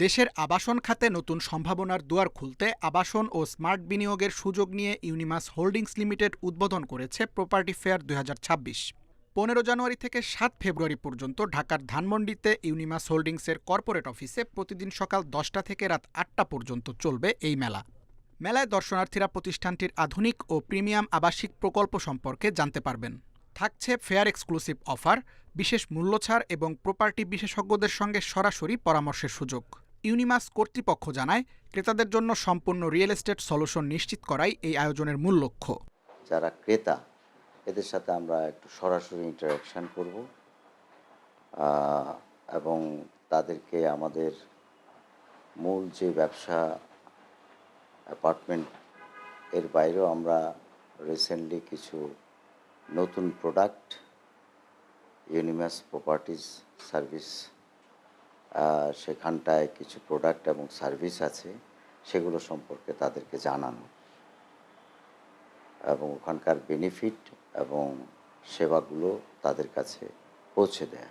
দেশের আবাসন খাতে নতুন সম্ভাবনার দুয়ার খুলতে আবাসন ও স্মার্ট বিনিয়োগের সুযোগ নিয়ে ইউনিমাস হোল্ডিংস লিমিটেড উদ্বোধন করেছে প্রপার্টি ফেয়ার ২০২৬। ১৫ জানুয়ারি থেকে ৭ ফেব্রুয়ারি পর্যন্ত ঢাকার ধানমন্ডিতে ইউনিমাস হোল্ডিংসের কর্পোরেট অফিসে প্রতিদিন সকাল ১০টা থেকে রাত ৮টা পর্যন্ত চলবে এই মেলা। মেলায় দর্শনার্থীরা প্রতিষ্ঠানটির আধুনিক ও প্রিমিয়াম আবাসিক প্রকল্প সম্পর্কে জানতে পারবেন। থাকছে ফেয়ার এক্সক্লুসিভ অফার, বিশেষ মূল্যছাড় এবং প্রপার্টি বিশেষজ্ঞদের সঙ্গে সরাসরি পরামর্শের সুযোগ। ইউনিমাস কর্তৃপক্ষ জানায়, ক্রেতাদের জন্য সম্পূর্ণ রিয়েল এস্টেট সলিউশন নিশ্চিত করাই এই আয়োজনের মূল লক্ষ্য। যারা ক্রেতা এদের সাথে আমরা একটু সরাসরি ইন্টারাকশান করব এবং তাদেরকে আমাদের মূল যে ব্যবসা অ্যাপার্টমেন্ট এর বাইরেও আমরা রিসেন্টলি কিছু নতুন প্রোডাক্ট ইউনিমাস প্রপার্টিজ সার্ভিস সেখানটায় কিছু প্রোডাক্ট এবং সার্ভিস আছে, সেগুলো সম্পর্কে তাদেরকে জানানো এবং ওখানকার বেনিফিট এবং সেবাগুলো তাদের কাছে পৌঁছে দেয়া।